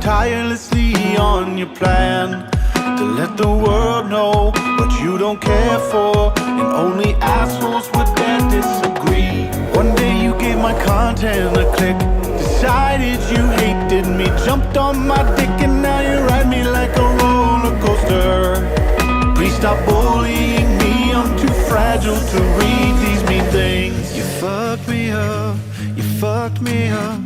Tirelessly on your plan to let the world know what you don't care for, and only assholes would dare disagree. One day you gave my content a click, decided you hated me, jumped on my dick, and now you ride me like a roller coaster. Please stop bullying me, I'm too fragile to read these mean things. You fucked me up, you fucked me up,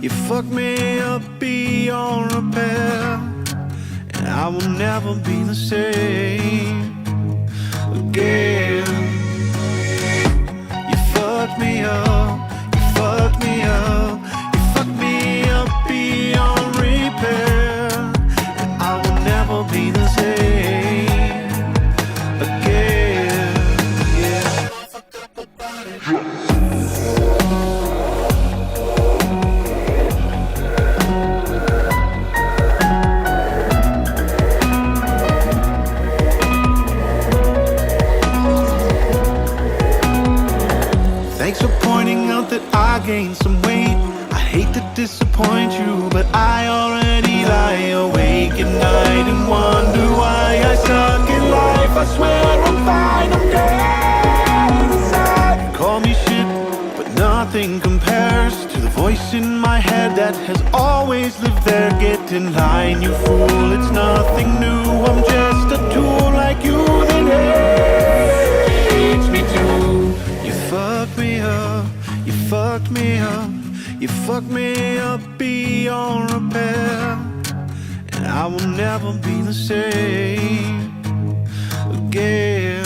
you fucked me up beyond repair, and I will never be the same again. You fucked me up, you fucked me up, you fucked me up beyond repair, and I will never be the same again. Yeah. Thanks for pointing out that I gained some weight. I hate to disappoint you, but I already lie awake at night and wonder why I suck in life. I swear I'm fine, I'm dead inside. Call me shit, but nothing compares to the voice in my head that has always lived there. Get in line, you fool, it's nothing new. I'm just a tool like you that hates me too. You fucked me up, you fucked me up, you fucked me up beyond repair, and I will never be the same again.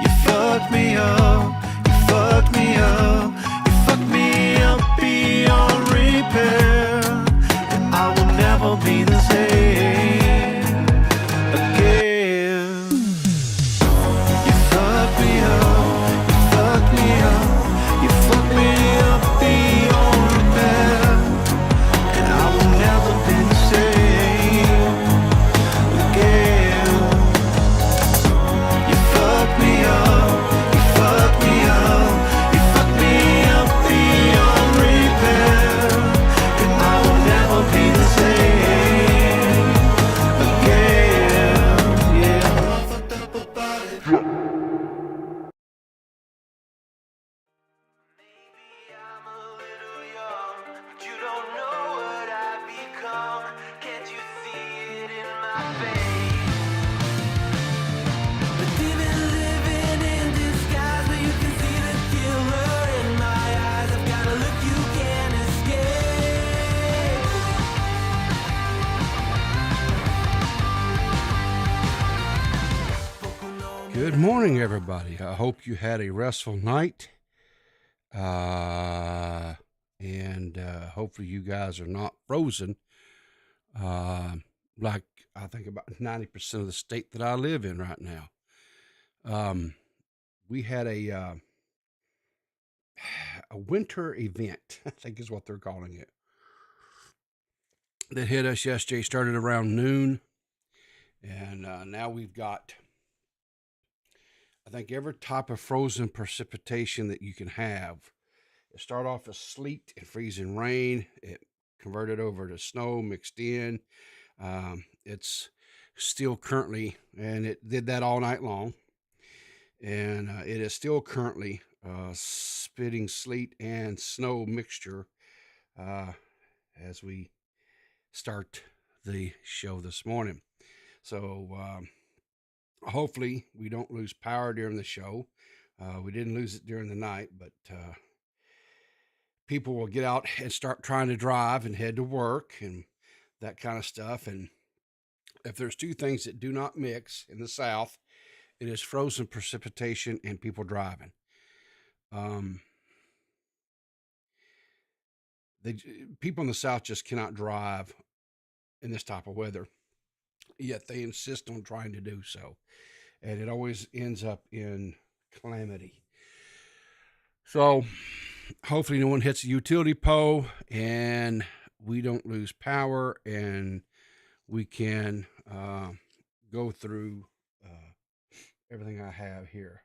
You fucked me up, you fucked me up, you fucked me up beyond repair, and I will never be the same again. You fucked me up, you fucked me up, you fucked me up beyond repair, and I will never be the same again. You fucked me up, you fucked me up, you fucked me up beyond repair, and I will never be the same again. Yeah. Maybe I'm a little young, but you don't know what I've become. Can't you see it in my face? But even living in disguise, but you can see the killer in my eyes. I've got a look you can't escape. Good morning, everybody. I hope you had a restful night. And hopefully you guys are not frozen. Like I think about 90% of the state that I live in right now. We had a winter event, I think is what they're calling it, that hit us yesterday. Started around noon, and now we've got, I think, every type of frozen precipitation that you can have. It started off as sleet and freezing rain. It converted over to snow mixed in. It's still currently, and it did that all night long. And it is still currently spitting sleet and snow mixture as we start the show this morning. So hopefully we don't lose power during the show. We didn't lose it during the night, but people will get out and start trying to drive and head to work and that kind of stuff. And if there's two things that do not mix in the South, it is frozen precipitation and people driving. Um, they People in the South just cannot drive in this type of weather, yet they insist on trying to do so, and it always ends up in calamity. So hopefully no one hits a utility pole and we don't lose power, and we can go through uh, everything I have here.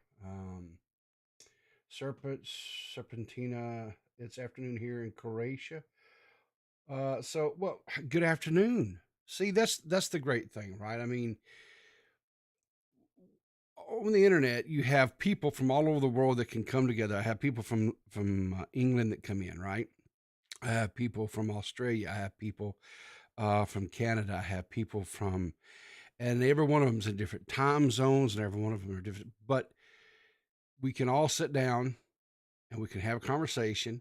Serpentina. It's afternoon here in Croatia. Well, good afternoon. See, that's the great thing, right? I mean, on the internet, you have people from all over the world that can come together. I have people from England that come in, right? I have people from Australia. I have people from Canada. I have people from, and every one of them's in different time zones, and every one of them are different. But we can all sit down and we can have a conversation,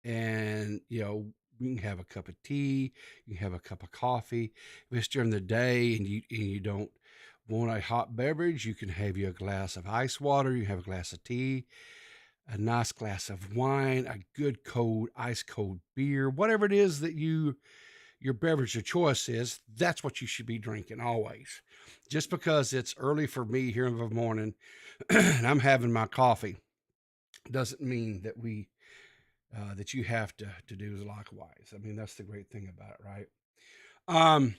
and we can have a cup of tea, you can have a cup of coffee. If it's during the day and you don't want a hot beverage, you can have you a glass of ice water, you have a glass of tea, a nice glass of wine, a good cold ice cold beer, whatever it is that your beverage of choice is. That's what you should be drinking always. Just because it's early for me here in the morning and I'm having my coffee doesn't mean that that you have to do likewise. I mean, that's the great thing about it, right? Um,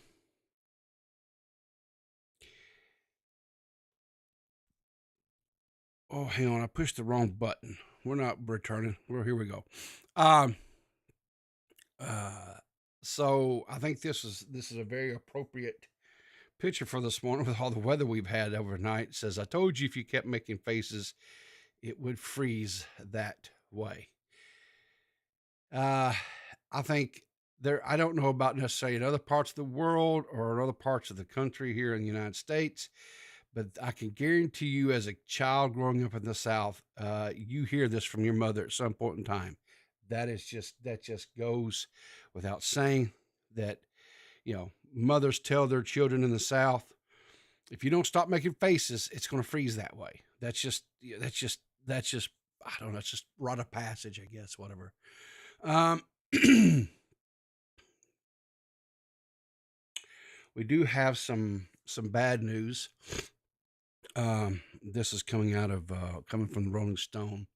oh, hang on, I pushed the wrong button. We're not returning. Well, here we go. Um, uh, so I think this is a very appropriate picture for this morning with all the weather we've had overnight. It says, "I told you if you kept making faces, it would freeze that way." Uh, I think there. I don't know about necessarily in other parts of the world or in other parts of the country here in the United States, but I can guarantee you, as a child growing up in the South, you hear this from your mother at some point in time. That just goes without saying. That mothers tell their children in the South, if you don't stop making faces, it's going to freeze that way. That's just I don't know. It's just rite of passage, I guess. Whatever. Um, we do have some bad news. This is coming from the Rolling Stone.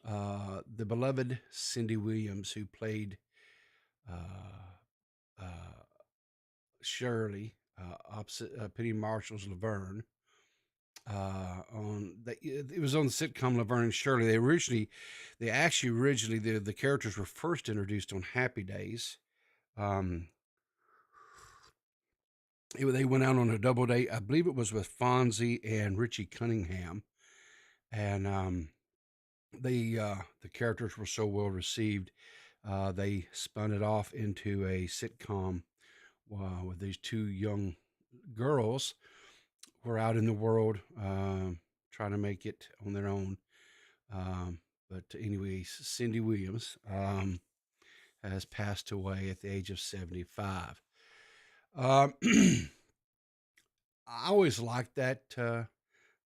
The beloved Cindy Williams, who played uh, uh, Shirley opposite Penny Marshall's Laverne. It was on the sitcom Laverne and Shirley. Originally the characters were first introduced on Happy Days. Um, they went out on a double date. I believe it was with Fonzie and Richie Cunningham, and the characters were so well received. They spun it off into a sitcom with these two young girls who are out in the world trying to make it on their own. But anyways, Cindy Williams has passed away at the age of 75. Um, I always liked that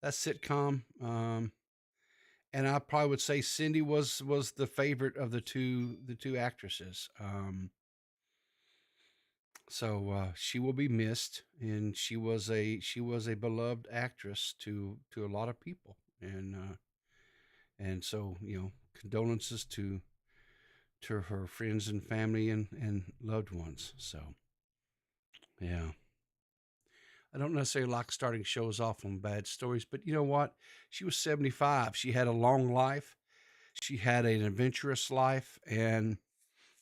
sitcom, and I probably would say Cindy was the favorite of the two actresses. So she will be missed, and she was a beloved actress to a lot of people, and so condolences to her friends and family and loved ones. So yeah, I don't necessarily like starting shows off on bad stories, but you know what? She was 75. She had a long life. She had an adventurous life, and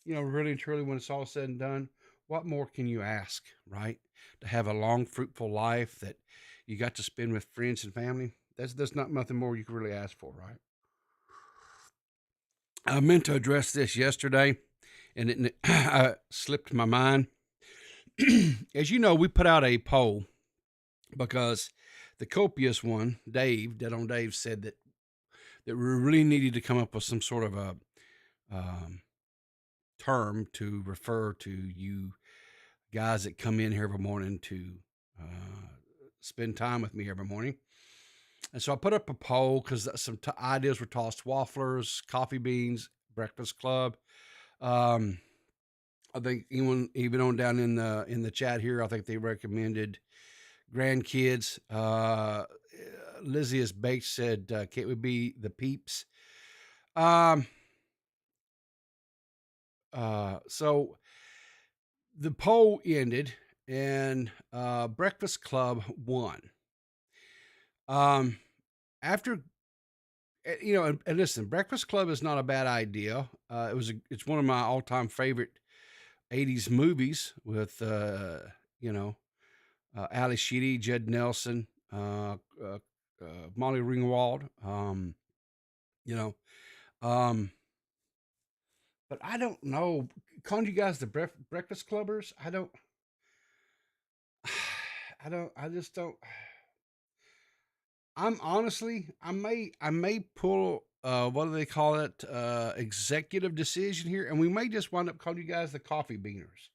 really and truly, when it's all said and done, what more can you ask, right? To have a long, fruitful life that you got to spend with friends and family. That's not nothing more you can really ask for, right? I meant to address this yesterday, and it slipped my mind. As you know, we put out a poll because the copious one, Dave, Dead on Dave, said that we really needed to come up with some sort of a term to refer to you guys that come in here every morning to spend time with me every morning. And so I put up a poll because some ideas were tossed: wafflers, coffee beans, breakfast club. I think even on down in the chat here, I think they recommended grandkids. Lizzie has baked said, "Can't we be the peeps?" So the poll ended, and Breakfast Club won. After and listen, Breakfast Club is not a bad idea. It's one of my all-time favorite '80s movies with Ali Sheedy, Judd Nelson, Molly Ringwald. You know, um, but I don't know. Calling you guys the Breakfast Clubbers, I don't. I just don't. I'm honestly, I may pull what do they call it? Executive decision here, and we may just wind up calling you guys the coffee beaners.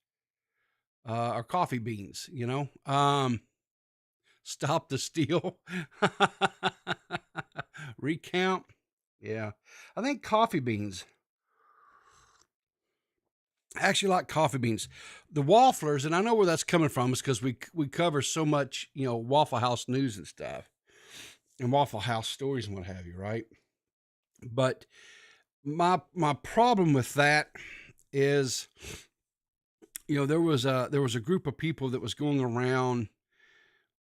Or coffee beans, stop the steal. Recount. Yeah. I think coffee beans. I actually like coffee beans. The wafflers, and I know where that's coming from, is because we cover so much, Waffle House news and stuff, and Waffle House stories and what have you, right? But my problem with that is, there was a group of people that was going around,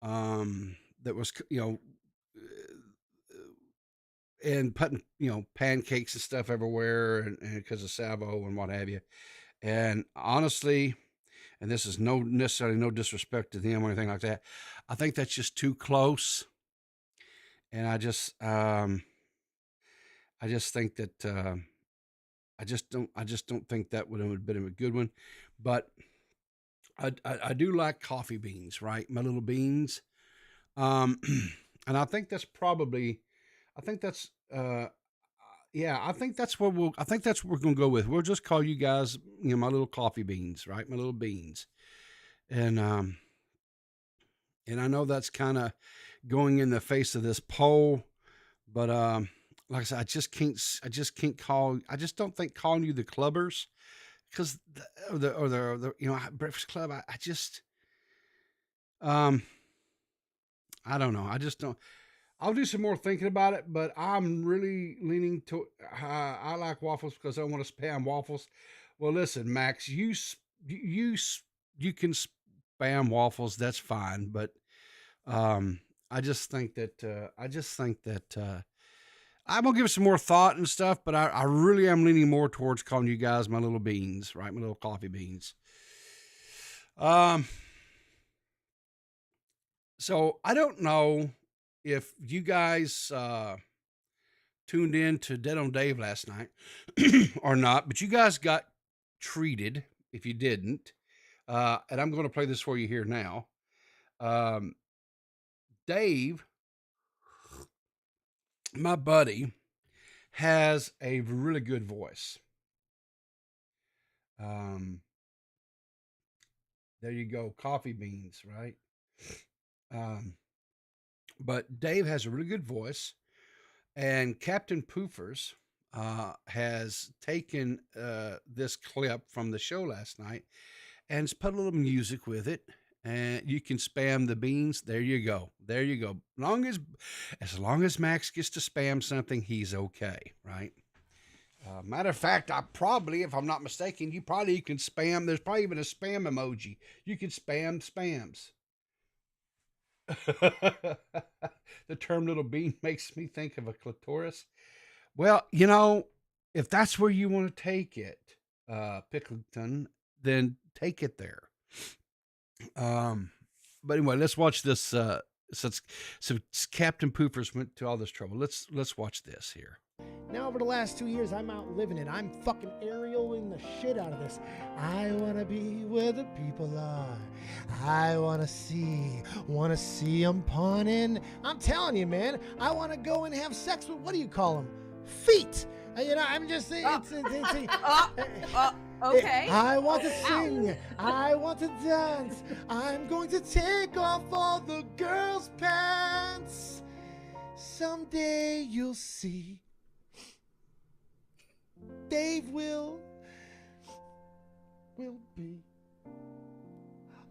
that was and putting pancakes and stuff everywhere, and because of Savo and what have you. And honestly, and this is necessarily no disrespect to them or anything like that, I think that's just too close. And I just think that I just don't think that would have been a good one. But I do like coffee beans, right? My little beans. And I think that's probably, I think that's yeah, I think that's what we're gonna go with. We'll just call you guys, my little coffee beans, right? My little beans. And I know that's kind of going in the face of this poll, but like I said, I just can't I just don't think calling you the clubbers, because the Breakfast Club, I just I don't know. I just don't. I'll do some more thinking about it, but I'm really leaning to. I like waffles because I want to spam waffles. Well, listen, Max, you can spam waffles. That's fine, but I just think that I'm gonna give it some more thought and stuff. But I really am leaning more towards calling you guys my little beans, right? My little coffee beans. So I don't know if you guys tuned in to Dead on Dave last night or not, but you guys got treated if you didn't. And I'm going to play this for you here now. Dave, my buddy, has a really good voice. There you go, coffee beans, right? But Dave has a really good voice, and Captain Poofers has taken this clip from the show last night and has put a little music with it, and you can spam the beans. There you go. There you go. As long as Max gets to spam something, he's okay, right? Matter of fact, if I'm not mistaken, you can spam. There's probably even a spam emoji. You can spam spams. The term little bean makes me think of a clitoris. Well, if that's where you want to take it, Picklington, then take it there. But anyway, let's watch this. So Captain Poofers went to all this trouble. Let's watch this here. Now, over the last 2 years, I'm out living it. I'm fucking aerialing the shit out of this. I want to be where the people are. I want to see them pawning. I'm telling you, man, I want to go and have sex with, what do you call them? Feet. I'm just saying. Okay. I want to sing. I want to dance. I'm going to take off all the girls' pants. Someday you'll see. Dave will be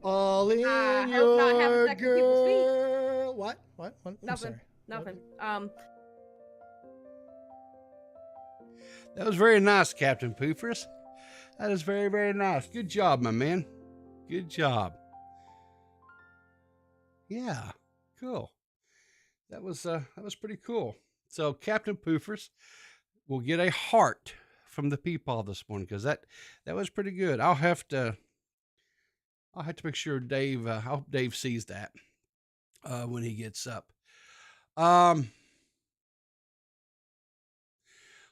all in I hope not have a your second people's feet. girl. What? I'm Nothing. sorry. Nothing. That was very nice, Captain Poofers. That is very, very nice. Good job, my man. Good job. Yeah, cool. That was pretty cool. So Captain Poofers will get a heart from the peepaw this morning because that was pretty good. I'll have to make sure Dave. I hope Dave sees that when he gets up.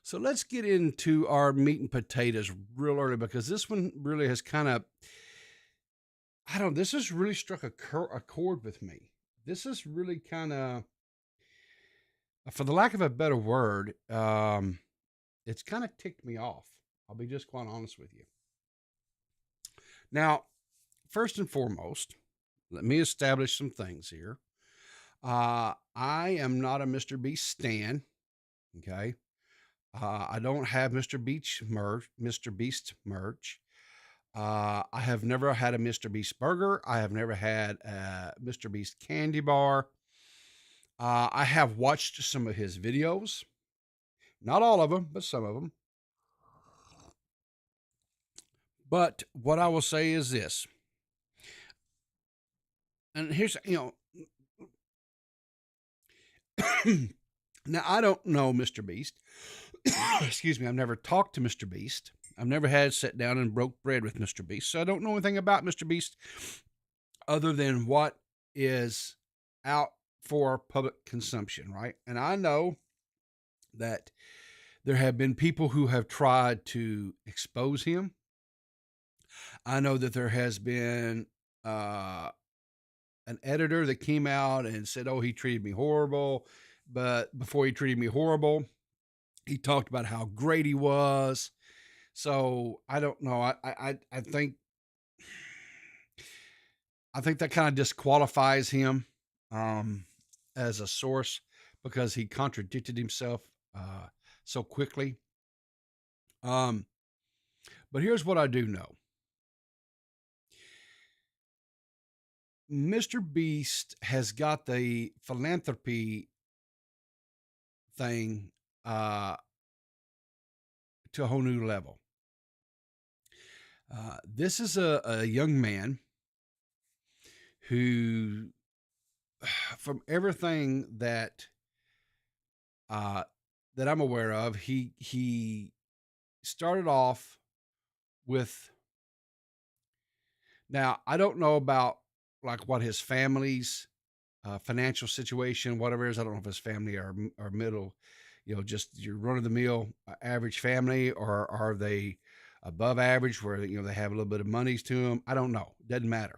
So let's get into our meat and potatoes real early because this one really has kind of, this has really struck a chord with me. This is really kind of, for the lack of a better word, it's kind of ticked me off. I'll be just quite honest with you. Now, first and foremost, let me establish some things here. I am not a Mr. Beast stan. Okay. I don't have Mr. Beast merch. I have never had a Mr. Beast burger. I have never had a Mr. Beast candy bar. I have watched some of his videos. Not all of them, but some of them. But what I will say is this. And here's, now I don't know Mr. Beast. Excuse me. I've never talked to Mr. Beast. I've never had sit down and broke bread with Mr. Beast. So I don't know anything about Mr. Beast other than what is out for public consumption, right? And I know that there have been people who have tried to expose him. I know that there has been an editor that came out and said, oh, he treated me horrible. But before he treated me horrible, he talked about how great he was. So I don't know. I think that kind of disqualifies him as a source because he contradicted himself so quickly. But here's what I do know. Mr. Beast has got the philanthropy thing to a whole new level. This is a young man who, from everything that I'm aware of, he started off with. Now, I don't know about like what his family's financial situation, whatever it is. I don't know if his family are middle, just your run of the mill average family, or are they above average where, they have a little bit of monies to them. I don't know. Doesn't matter.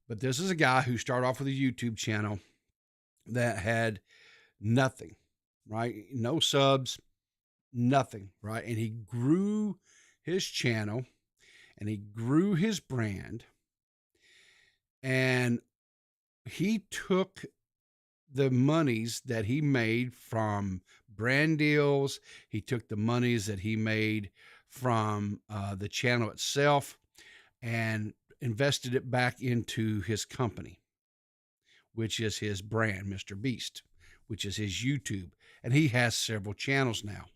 But this is a guy who started off with a YouTube channel that had nothing, right? No subs, nothing, right? And he grew his channel and he grew his brand, and he took the monies that he made from brand deals. He took the monies that he made from the channel itself and invested it back into his company, which is his brand, Mr. Beast, which is his YouTube. And he has several channels now.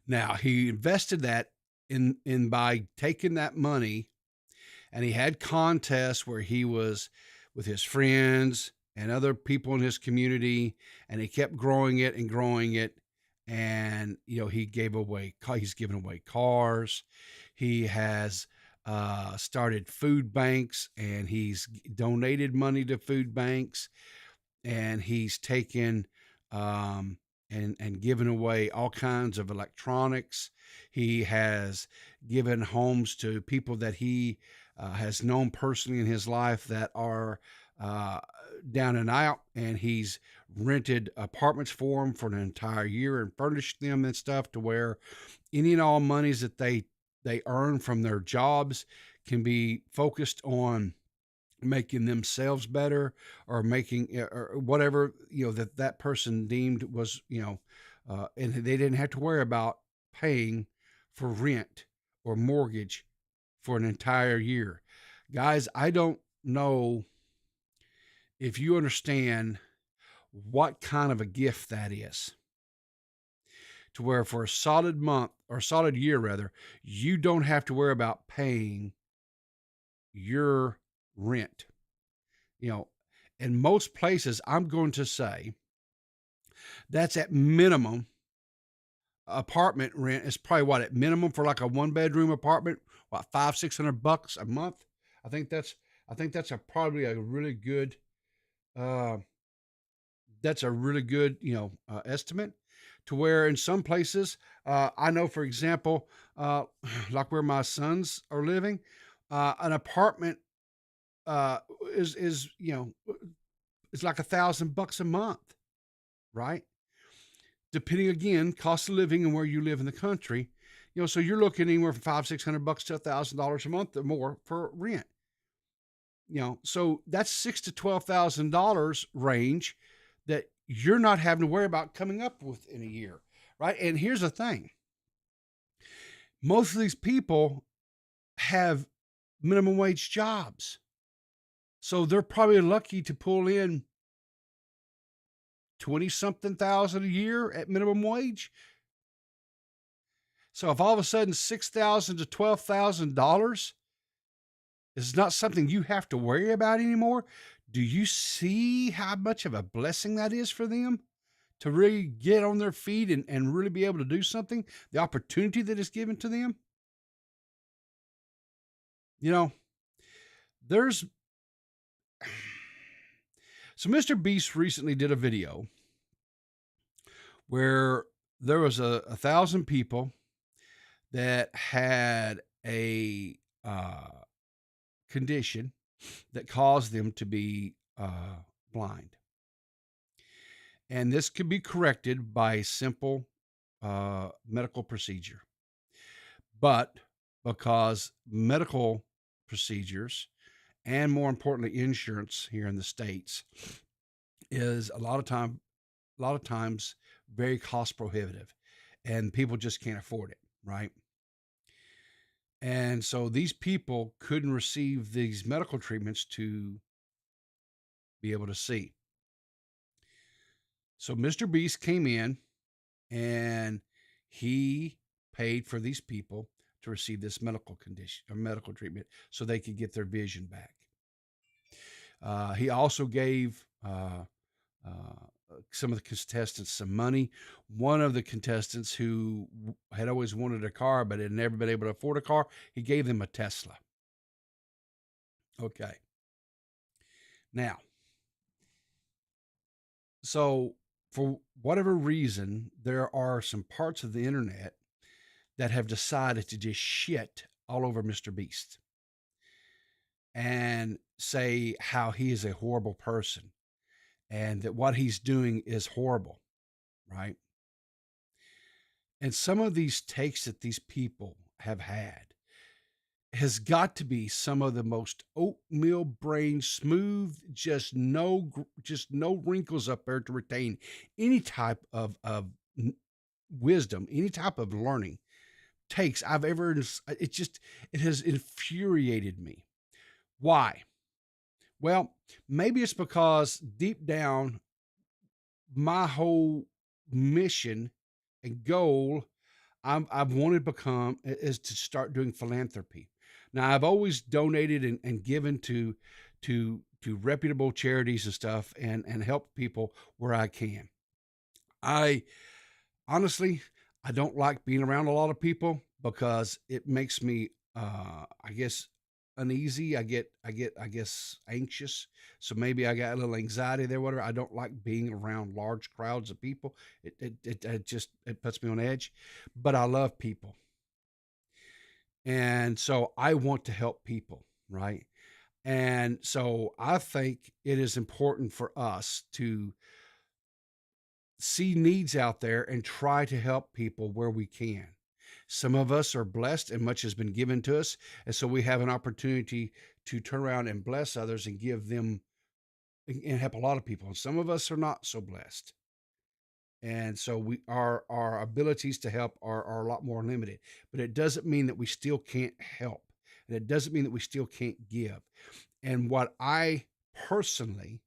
Now, he invested that in by taking that money, and he had contests where he was with his friends and other people in his community, and he kept growing it and growing it. And, he's given away cars. He has started food banks, and he's donated money to food banks, and he's taken and given away all kinds of electronics. He has given homes to people that he has known personally in his life that are down and out, and he's rented apartments for them for an entire year and furnished them and stuff to where any and all monies that they earn from their jobs can be focused on making themselves better, or making or whatever that person deemed was and they didn't have to worry about paying for rent or mortgage for an entire year. Guys, I don't know if you understand what kind of a gift that is, to where for a solid month, or solid year rather, you don't have to worry about paying your rent. In most places, I'm going to say that's at minimum. Apartment rent is probably what, at minimum, for like a 1-bedroom apartment, what, $500-600 a month. I think that's probably a really good uh that's a really good estimate, to where in some places, I know, for example, like where my sons are living, an apartment uh is it's like $1,000 a month, right? Depending, again, cost of living and where you live in the country. So you're looking anywhere from $500-600 to $1,000 a month or more for rent. So that's $6,000 to $12,000 range that you're not having to worry about coming up with in a year, right? And here's the thing: most of these people have minimum wage jobs, so they're probably lucky to pull in 20 something thousand a year at minimum wage. So if all of a sudden $6,000 to $12,000 is not something you have to worry about anymore, do you see how much of a blessing that is for them to really get on their feet and really be able to do something? The opportunity that is given to them. There's so Mr. Beast recently did a video where there was a 1,000 people that had a condition that caused them to be blind. And this could be corrected by a simple medical procedure. But because medical procedures, and more importantly, insurance here in the States, is a lot of times very cost prohibitive, and people just can't afford it, right? And so these people couldn't receive these medical treatments to be able to see. So Mr. Beast came in and he paid for these people to receive this medical condition or medical treatment so they could get their vision back. He also gave some of the contestants some money. One of the contestants, who had always wanted a car but had never been able to afford a car, he gave them a Tesla. Okay. Now, so for whatever reason, there are some parts of the internet that have decided to just shit all over Mr. Beast and say how he is a horrible person and that what he's doing is horrible, right? And some of these takes that these people have had has got to be some of the most oatmeal brain smooth, just no wrinkles up there to retain any type of wisdom, any type of learning takes I've ever. It has infuriated me. Why? Well, maybe it's because deep down, my whole mission and goal I've wanted to become is to start doing philanthropy. Now, I've always donated and given to reputable charities and stuff, and help people where I can. I honestly, I don't like being around a lot of people because it makes me, I guess, uneasy. I guess, anxious. So maybe I got a little anxiety there, whatever. I don't like being around large crowds of people. It puts me on edge, but I love people. And so I want to help people, right? And so I think it is important for us to see needs out there and try to help people where we can. Some of us are blessed and much has been given to us. And so we have an opportunity to turn around and bless others and give them and help a lot of people. And some of us are not so blessed. And so our abilities to help are a lot more limited. But it doesn't mean that we still can't help. And it doesn't mean that we still can't give. And what I personally,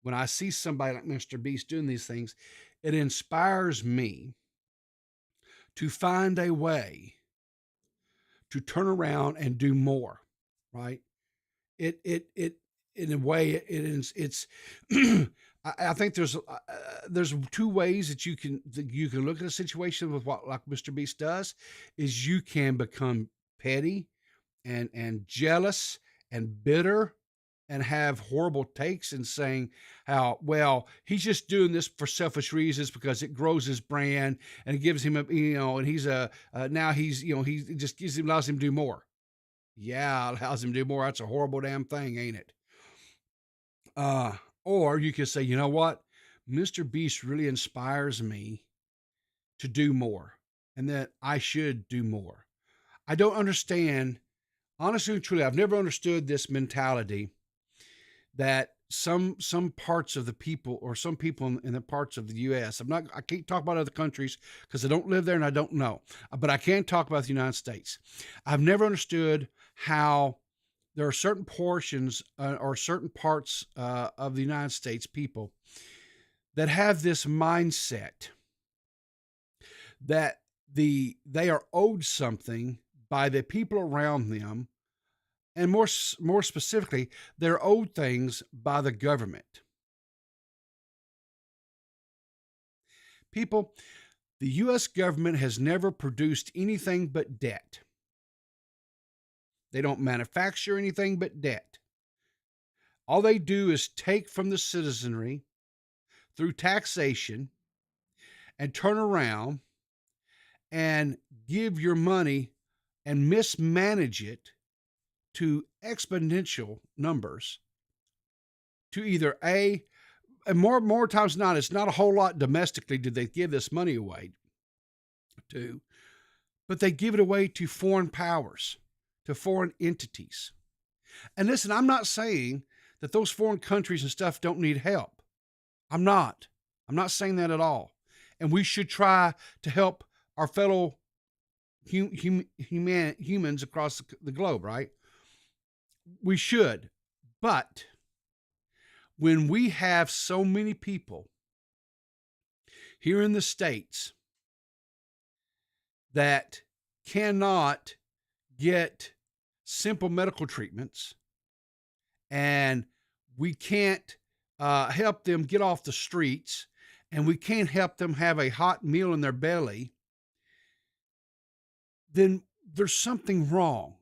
when I see somebody like Mr. Beast doing these things, it inspires me to find a way to turn around and do more, right? It in a way it is it's I think there's two ways that you can look at a situation with what like Mr. Beast does is you can become petty and jealous and bitter and have horrible takes and saying how well he's just doing this for selfish reasons because it grows his brand and it gives him a and he's a now he's he just allows him to do more. Yeah, allows him to do more. That's a horrible damn thing, ain't it? Or you could say, you know what, Mr. Beast really inspires me to do more and that I should do more. I don't understand, honestly and truly, I've never understood this mentality that some parts of the people or some people in the parts of the US. I can't talk about other countries because I don't live there and I don't know. But I can talk about the United States. I've never understood how there are certain portions or certain parts of the United States people that have this mindset that they are owed something by the people around them, and more specifically, they're owed things by the government. People, the U.S. government has never produced anything but debt. They don't manufacture anything but debt. All they do is take from the citizenry through taxation and turn around and give your money and mismanage it to exponential numbers to either and more times than not, it's not a whole lot domestically did they give this money away to, but they give it away to foreign powers, to foreign entities. And listen, I'm not saying that those foreign countries and stuff don't need help. I'm not saying that at all. And we should try to help our fellow humans across the globe, right? We should. But when we have so many people here in the States that cannot get simple medical treatments and we can't help them get off the streets and we can't help them have a hot meal in their belly, then there's something wrong.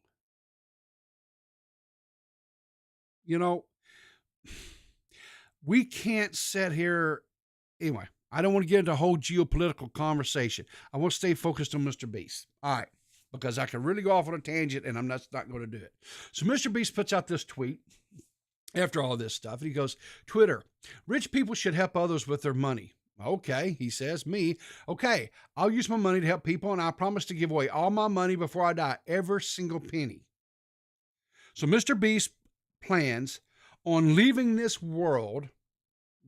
We can't sit here. Anyway, I don't want to get into a whole geopolitical conversation. I want to stay focused on Mr. Beast. All right, because I can really go off on a tangent and I'm not going to do it. So Mr. Beast puts out this tweet after all this stuff. And he goes, Twitter, rich people should help others with their money. Okay, he says, me. Okay, I'll use my money to help people and I promise to give away all my money before I die, every single penny. So Mr. Beast plans on leaving this world.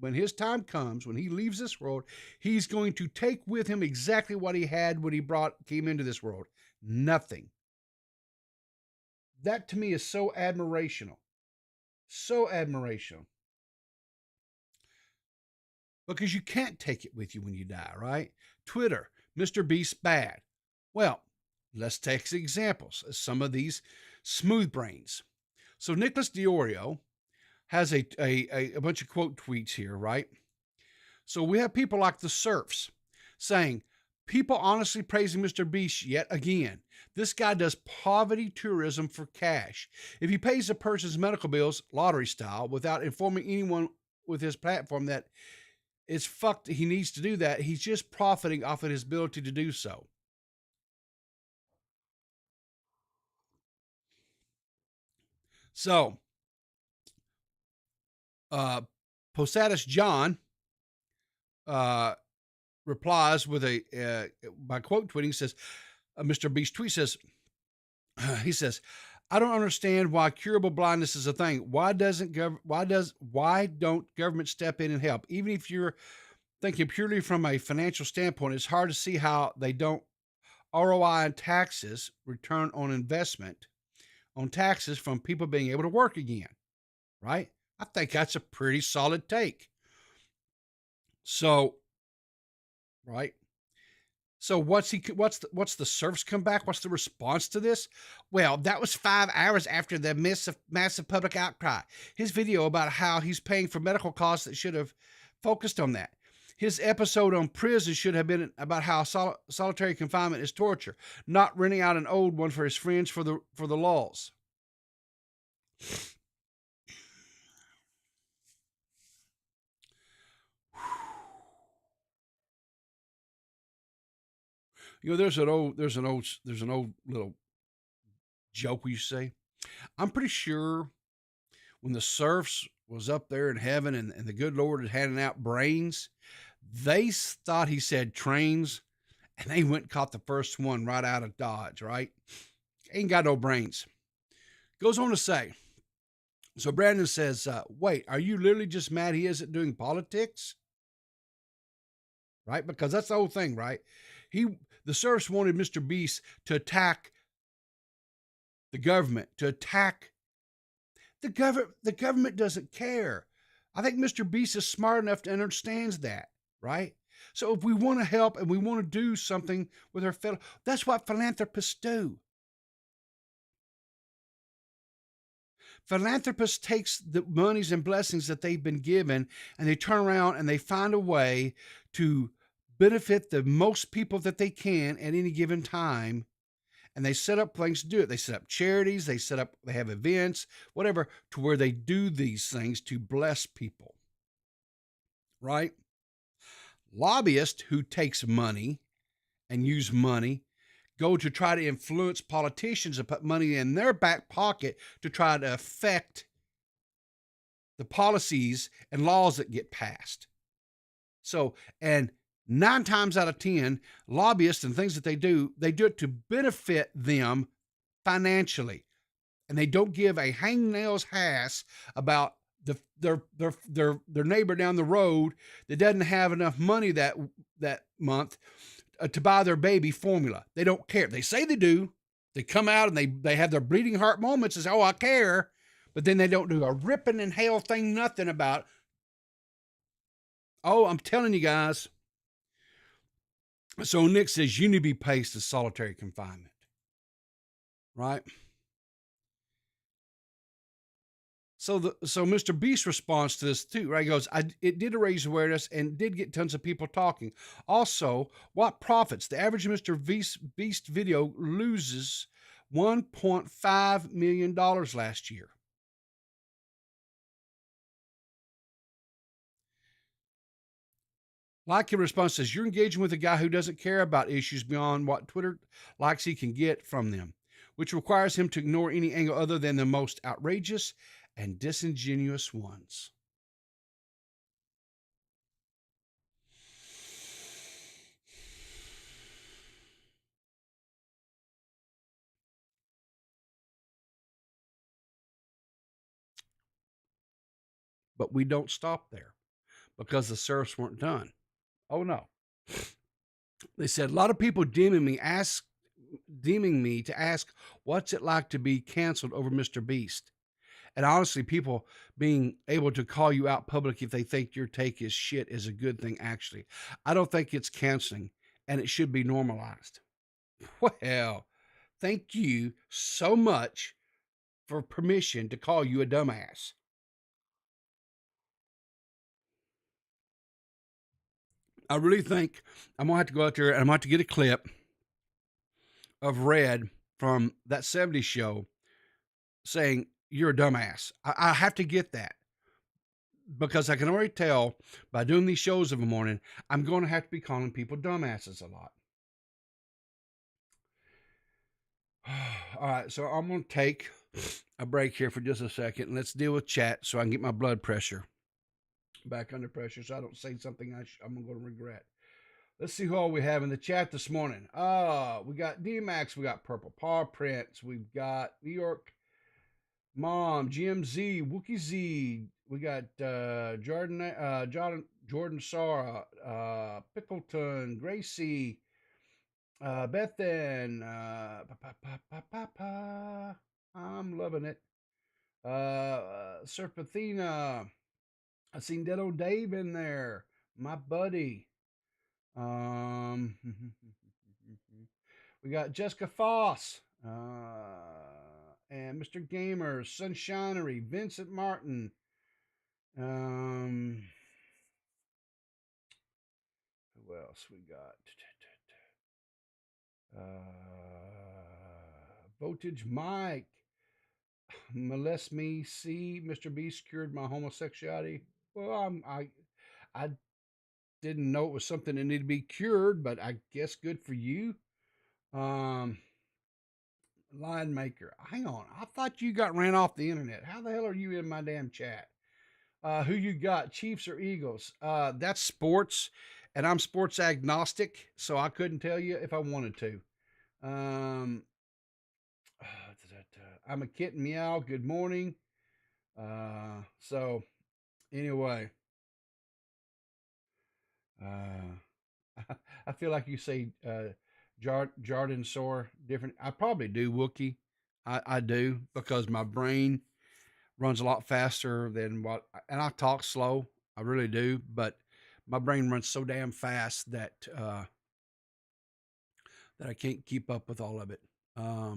When his time comes, when he leaves this world, he's going to take with him exactly what he had when he came into this world. Nothing. That to me is so admirational. So admirational. Because you can't take it with you when you die, right? Twitter, Mr. Beast bad. Well, let's take examples of some of these smooth brains. So Nicholas Diorio has a bunch of quote tweets here, right? So we have people like the Surfs saying, people honestly praising Mr. Beast yet again. This guy does poverty tourism for cash. If he pays a person's medical bills, lottery style, without informing anyone with his platform that it's fucked, he needs to do that, he's just profiting off of his ability to do so. So Posadas John replies with by quote tweeting, says, Mr. Beast tweet says, he says, I don't understand why curable blindness is a thing. Why don't government step in and help? Even if you're thinking purely from a financial standpoint, it's hard to see how they don't ROI on taxes, return on investment on taxes from people being able to work again, right? I think that's a pretty solid take. So, right. So what's the service come back? What's the response to this? Well, that was 5 hours after the massive public outcry. His video about how he's paying for medical costs that should have focused on that. His episode on prison should have been about how solitary confinement is torture, not renting out an old one for his friends for the laws. You know, there's an old little joke we used to say. I'm pretty sure when the serfs was up there in heaven and the good Lord is handing out brains, they thought he said trains, and they went and caught the first one right out of Dodge, right? Ain't got no brains. Goes on to say, so Brandon says, wait, are you literally just mad he isn't doing politics? Right? Because that's the whole thing, right? The serfs wanted Mr. Beast to attack the government, to attack the government. The government doesn't care. I think Mr. Beast is smart enough to understand that, right? So if we want to help and we want to do something with our fellow, that's what philanthropists do. Philanthropists takes the monies and blessings that they've been given and they turn around and they find a way to benefit the most people that they can at any given time. And they set up things to do it. They set up charities, they have events, whatever, to where they do these things to bless people. Right? Lobbyists who takes money and use money go to try to influence politicians and put money in their back pocket to try to affect the policies and laws that get passed. So, and 9 times out of 10, lobbyists and things that they do it to benefit them financially. And they don't give a hangnail's ass about their neighbor down the road that doesn't have enough money that month to buy their baby formula. They don't care. They say they do. They come out and they have their bleeding heart moments and say, oh, I care. But then they don't do a ripping in hell thing, nothing about, oh, I'm telling you guys. So Nick says you need to be placed in solitary confinement. Right? So Mr. Beast responds to this too, right? He goes, it did raise awareness and did get tons of people talking. Also, what profits? The average Mr. Beast video loses $1.5 million last year. Like in response says, you're engaging with a guy who doesn't care about issues beyond what Twitter likes he can get from them, which requires him to ignore any angle other than the most outrageous and disingenuous ones. But we don't stop there because the serfs weren't done. Oh no. They said a lot of people deeming me to ask what's it like to be canceled over Mr. Beast. And honestly, people being able to call you out public if they think your take is shit is a good thing, actually. I don't think it's canceling, and it should be normalized. Well, thank you so much for permission to call you a dumbass. I really think I'm going to have to go out there and I'm going to have to get a clip of Red from that 70s show saying, you're a dumbass. I have to get that because I can already tell by doing these shows every morning, I'm going to have to be calling people dumbasses a lot. All right, so I'm going to take a break here for just a second and let's deal with chat so I can get my blood pressure. back under pressure so I don't say something I'm going to regret. Let's see who all we have in the chat this morning. We got D-Max, we got Purple Paw Prince, we've got New York Mom, GMZ, Wookie Z, we got Jordan Sara, Pickleton, Gracie, Bethan, I'm loving it. Surf Athena, I seen Dead old Dave in there, my buddy. We got Jessica Foss, and Mr. Gamer, Sunshinery, Vincent Martin. Who else we got? Voltage Mike, Molest Me C, Mr. Beast cured my homosexuality. Well, I didn't know it was something that needed to be cured, but I guess good for you. Line Maker, hang on, I thought you got ran off the internet. How the hell are you in my damn chat? Who you got, Chiefs or Eagles? That's sports, and I'm sports agnostic, so I couldn't tell you if I wanted to. I'm a kitten, meow. Good morning. So anyway, I feel like you say Jordan Sore different. I probably do, Wookie. I do, because my brain runs a lot faster than and I talk slow. I really do, but my brain runs so damn fast that that I can't keep up with all of it. All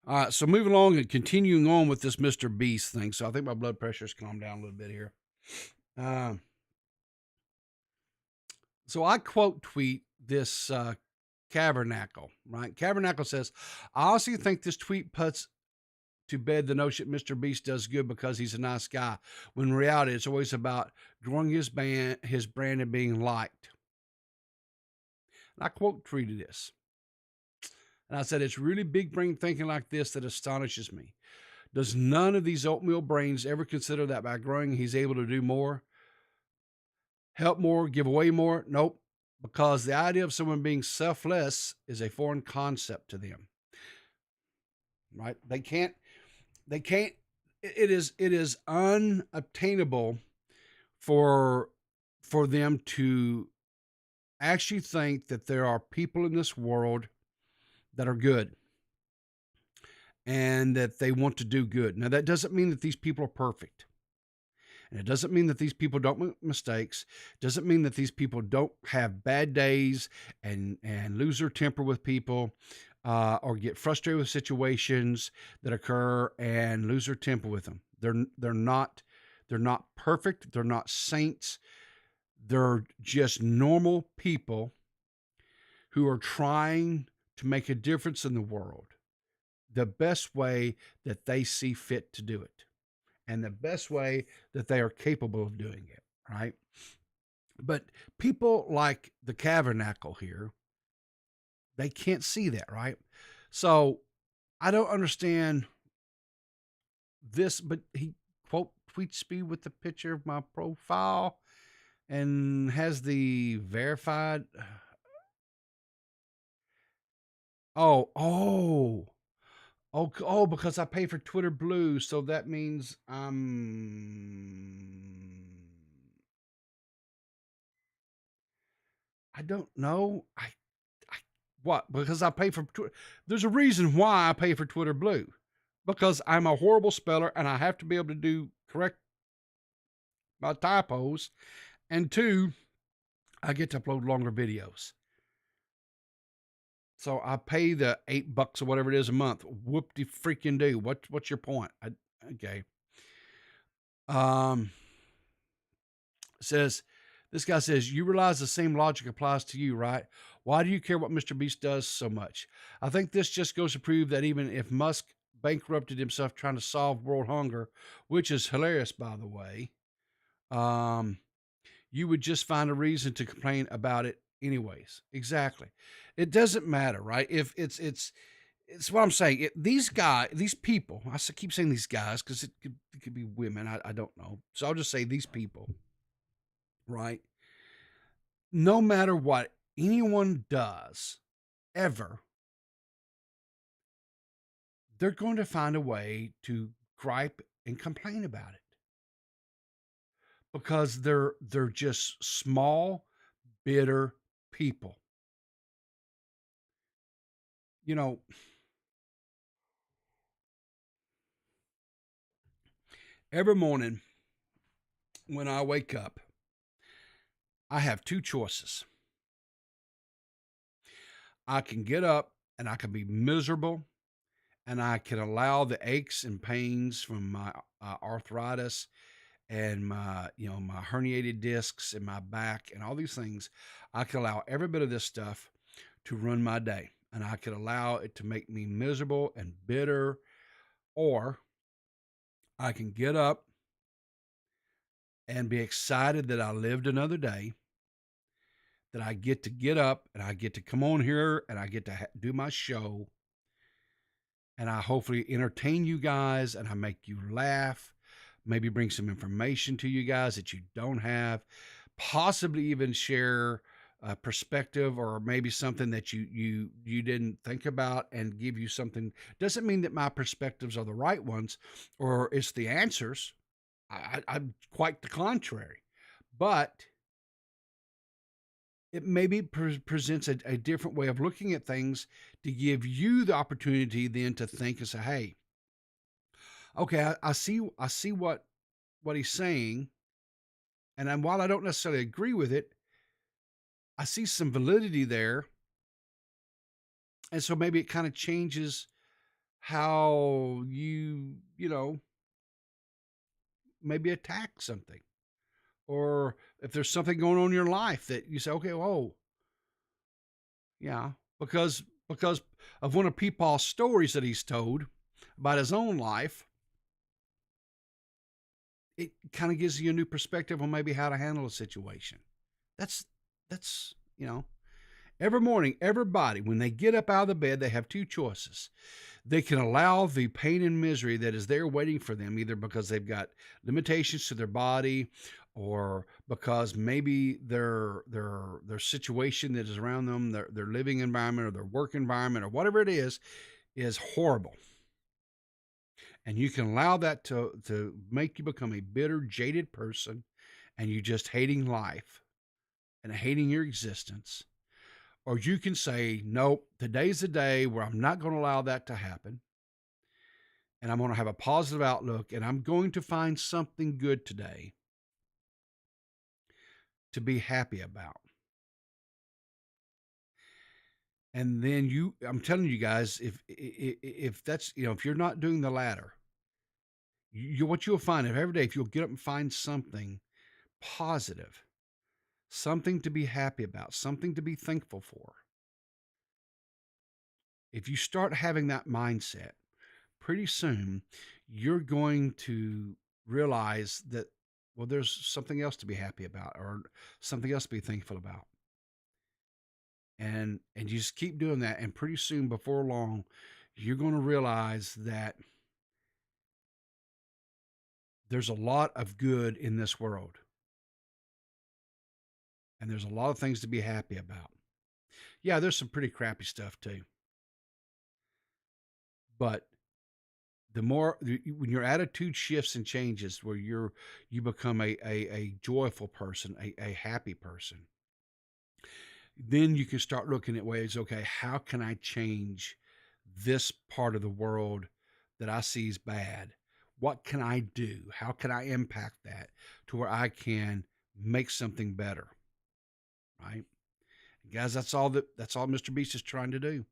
right, so moving along and continuing on with this Mr. Beast thing. So I think my blood pressure's calmed down a little bit here. So I quote tweet this Cavernacle, right? Cavernacle says, I honestly think this tweet puts to bed the notion Mr. Beast does good because he's a nice guy, when in reality it's always about growing his brand and being liked. And I quote tweeted this. And I said, it's really big brain thinking like this that astonishes me. Does none of these oatmeal brains ever consider that by growing he's able to do more, help more, give away more? Nope. Because the idea of someone being selfless is a foreign concept to them. Right? They can't, it is unobtainable for them to actually think that there are people in this world that are good and that they want to do good. Now, that doesn't mean that these people are perfect. And it doesn't mean that these people don't make mistakes. It doesn't mean that these people don't have bad days and lose their temper with people, or get frustrated with situations that occur and lose their temper with them. They're not perfect. They're not saints. They're just normal people who are trying to make a difference in the world the best way that they see fit to do it, and the best way that they are capable of doing it, right? But people like the Cavernacle here, they can't see that, right? So I don't understand this, but he quote tweets me with the picture of my profile and has the verified. Oh, because I pay for Twitter Blue, so that means I don't know. What? Because I pay for Twitter. There's a reason why I pay for Twitter Blue, because I'm a horrible speller and I have to be able to do correct my typos, and two, I get to upload longer videos. So I pay the $8 or whatever it is a month. Whoop-de freaking do. What's your point? Okay. Says, this guy says, you realize the same logic applies to you, right? Why do you care what Mr. Beast does so much? I think this just goes to prove that even if Musk bankrupted himself trying to solve world hunger, which is hilarious, by the way, you would just find a reason to complain about it anyways. Exactly. It doesn't matter, right? If it's it's what I'm saying. These people, keep saying these guys because it could be women. I don't know. So I'll just say these people, right? No matter what anyone does ever, they're going to find a way to gripe and complain about it because they're just small, bitter people. You know, every morning when I wake up, I have two choices. I can get up and I can be miserable and I can allow the aches and pains from my arthritis and my herniated discs in my back and all these things. I can allow every bit of this stuff to run my day, and I could allow it to make me miserable and bitter, or I can get up and be excited that I lived another day, that I get to get up and I get to come on here and I get to do my show, and I hopefully entertain you guys and I make you laugh, maybe bring some information to you guys that you don't have, possibly even share a perspective or maybe something that you didn't think about and give you something. Doesn't mean that my perspectives are the right ones or it's the answers. I'm quite the contrary, but it maybe presents a different way of looking at things to give you the opportunity then to think and say, hey, okay, I see what he's saying, and while I don't necessarily agree with it, I see some validity there, and so maybe it kind of changes how you maybe attack something, or if there's something going on in your life that you say, okay, whoa, yeah, because of one of Peepaw's stories that he's told about his own life, it kind of gives you a new perspective on maybe how to handle a situation. That's that's. Every morning, everybody, when they get up out of the bed, they have two choices. They can allow the pain and misery that is there waiting for them, either because they've got limitations to their body or because maybe their situation that is around them, their living environment or their work environment or whatever it is horrible. And you can allow that to make you become a bitter, jaded person and you just hating life and hating your existence. Or you can say, nope, today's the day where I'm not going to allow that to happen. And I'm going to have a positive outlook and I'm going to find something good today to be happy about. And then I'm telling you guys, if that's, if you're not doing the latter, what you'll find every day, if you'll get up and find something positive, something to be happy about, something to be thankful for. If you start having that mindset, pretty soon you're going to realize that, well, there's something else to be happy about or something else to be thankful about. And you just keep doing that. And pretty soon, before long, you're going to realize that there's a lot of good in this world. And there's a lot of things to be happy about. Yeah, there's some pretty crappy stuff too. But when your attitude shifts and changes where you become a joyful person, a happy person, then you can start looking at ways, okay, how can I change this part of the world that I see as bad? What can I do? How can I impact that to where I can make something better? Right? Guys, that's all Mr. Beast is trying to do.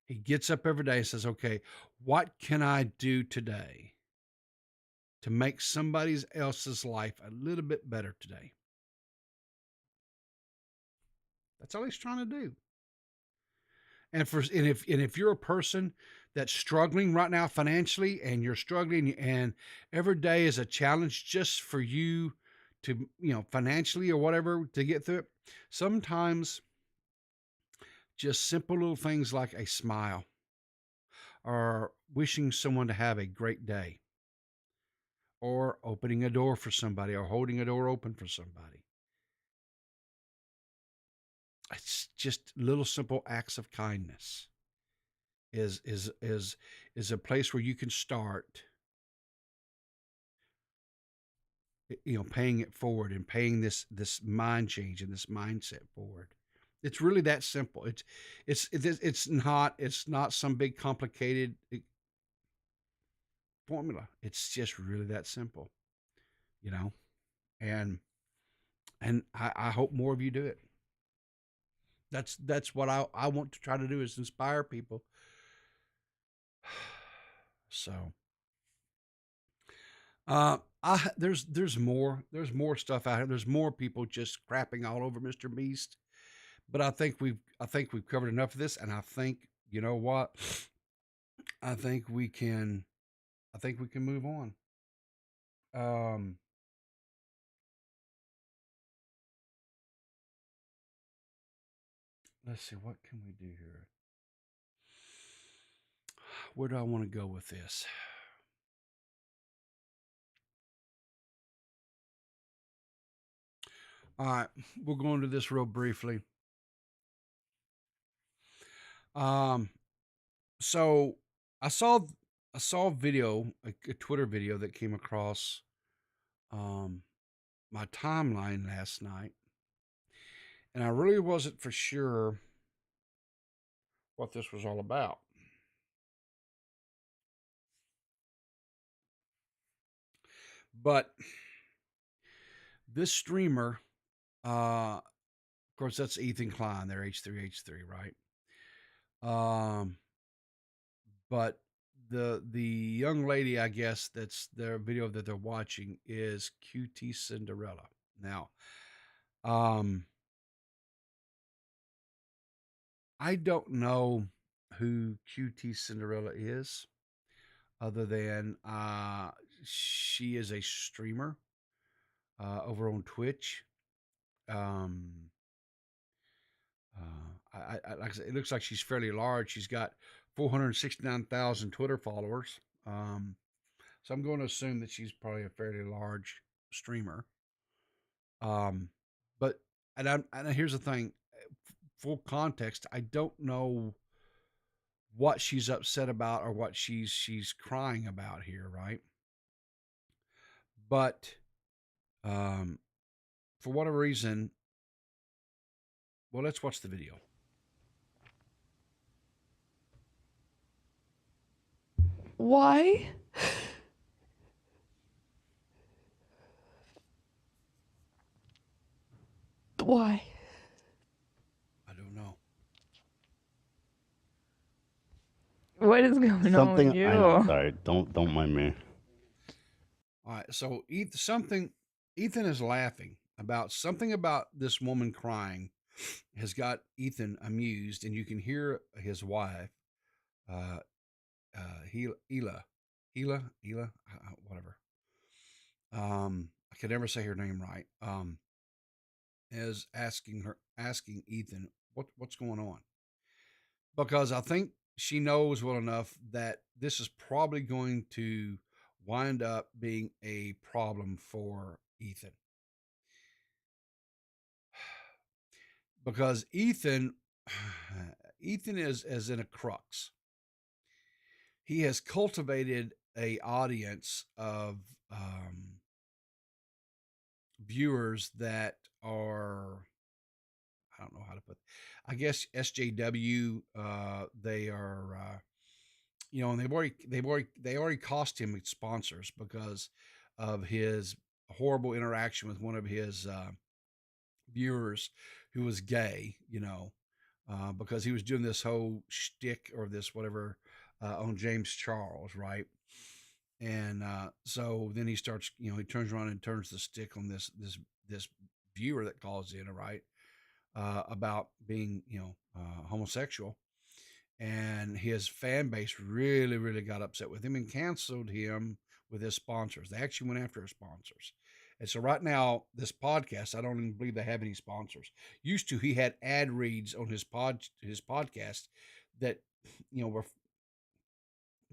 He gets up every day and says, okay, what can I do today to make somebody else's life a little bit better today? That's all he's trying to do. And if you're a person that's struggling right now financially and you're struggling and every day is a challenge just for you to, financially or whatever to get through it, sometimes Just simple little things like a smile or wishing someone to have a great day or opening a door for somebody or holding a door open for somebody. It's just little simple acts of kindness is is is is a place where you can start, paying it forward and paying this mind change and this mindset forward. It's really that simple. It's not some big complicated formula. It's just really that simple, you know. And I hope more of you do it. That's what I want to try to do is inspire people. So there's more stuff out here. There's more people just crapping all over Mr. Beast. But I think we've covered enough of this, and I think you know what? I think we can I think we can move on. Um, let's see, what can we do here? Where do I want to go with this? All right, we'll go into this real briefly. Um, so I saw I saw a video, a Twitter video that came across um my timeline last night, and I really wasn't for sure what this was all about. But this streamer, of course, that's Ethan Klein, their H3H3, right? Um, but the young lady, I guess, that's their video that they're watching is QT Cinderella. Now, um, I don't know who QT Cinderella is, other than she is a streamer over on Twitch. Um, like I said, it looks like she's fairly large. She's got 469,000 Twitter followers. So I'm going to assume that she's probably a fairly large streamer. Um, but and here's the thing, full context, I don't know what she's upset about or what she's crying about here, right? But um, for whatever reason, well, let's watch the video. Why? Why? I don't know. What is going on with Something you? I know. Sorry, don't mind me. All right, so Ethan is laughing about something about this woman crying has got Ethan amused, and you can hear his wife, uh, Hila, whatever. I could never say her name right. Is asking Ethan what's going on, because I think she knows well enough that this is probably going to wind up being a problem for Ethan. Because Ethan is in a crux. He has cultivated a audience of viewers that are, I don't know how to put, I guess SJW. They are, and they already cost him sponsors because of his horrible interaction with one of his viewers who was gay. Because he was doing this whole shtick or this whatever on James Charles, right? And so then he starts, he turns around and turns the stick on this viewer that calls in, right, about being, homosexual, and his fan base really, really got upset with him and canceled him with his sponsors. They actually went after his sponsors, And so right now, this podcast, I don't even believe they have any sponsors. Used to, he had ad reads on his podcast that, were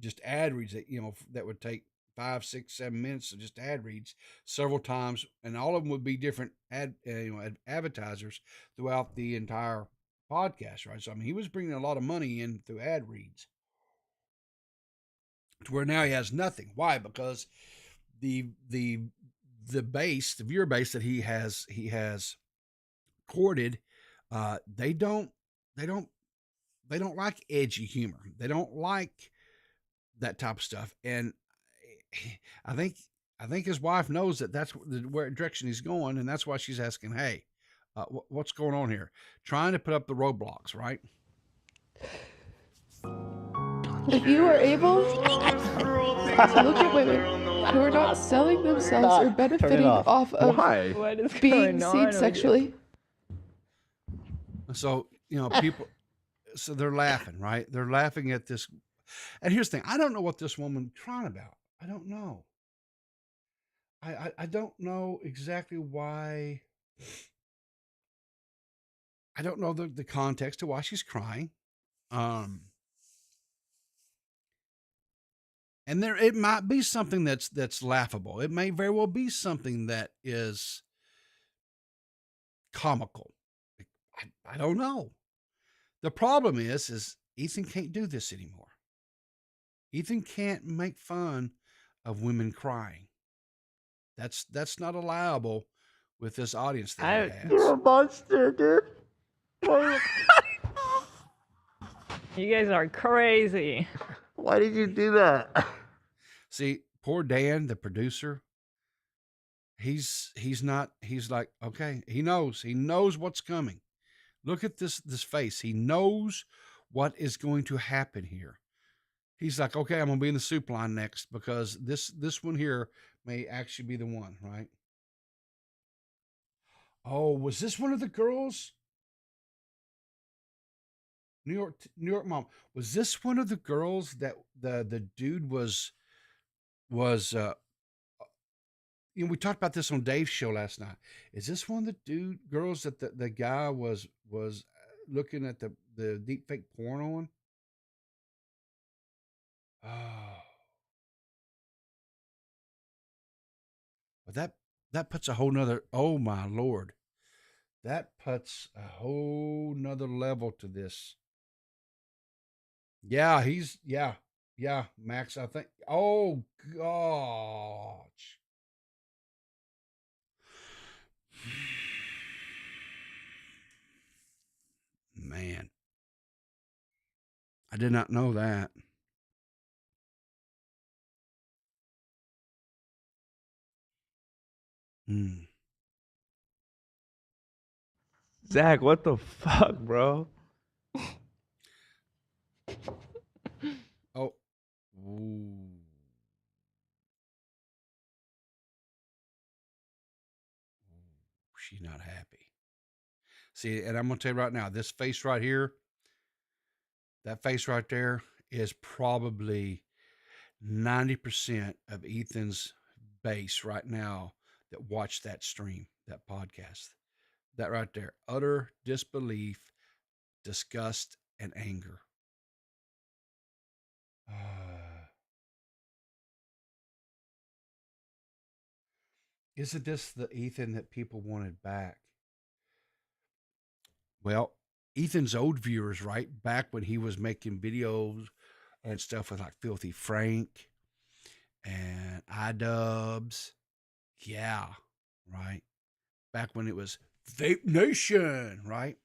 just ad reads that, that would take 5, 6, 7 minutes of just ad reads several times. And all of them would be different advertisers throughout the entire podcast, right? So, I mean, he was bringing a lot of money in through ad reads to where now he has nothing. Why? Because the viewer base that he has courted, they don't like edgy humor. They don't like that type of stuff. And I think his wife knows that that's where direction he's going, and that's why she's asking, "Hey, what's going on here?" Trying to put up the roadblocks, right? If you are able to look at women who are not selling themselves or benefiting off of What is being going on seen with you? sexually, So, people, so they're laughing, right? They're laughing at this. And here's the thing. I don't know what this woman's crying about. I don't know. I don't know exactly why. I don't know the context to why she's crying. And it might be something that's laughable. It may very well be something that is comical. I don't know. The problem is Ethan can't do this anymore. Ethan can't make fun of women crying. That's not allowable with this audience that he has. You're a monster, dude. You guys are crazy. Why did you do that? See, poor Dan, the producer, he's like, okay, he knows what's coming. Look at this face. He knows what is going to happen here. He's like, okay, I'm gonna be in the soup line next because this one here may actually be the one, right? Oh, was this one of the girls? New York mom. Was this one of the girls that the dude was we talked about this on Dave's show last night. Is this one of the girls that the guy was looking at the deep fake porn on? Oh. But that puts a whole nother, oh my Lord. That puts a whole nother level to this. Yeah, yeah, Max, I think. Oh gosh. Man. I did not know that. Zach, what the fuck, bro? Oh. Ooh. She's not happy. See, and I'm going to tell you right now, this face right here, that face right there is probably 90% of Ethan's base right now that watched that stream, that podcast. That right there, utter disbelief, disgust, and anger. Isn't this the Ethan that people wanted back? Well, Ethan's old viewers, right? Back when he was making videos and stuff with like Filthy Frank and iDubbbz. Yeah, right. Back when it was Vape Nation, right?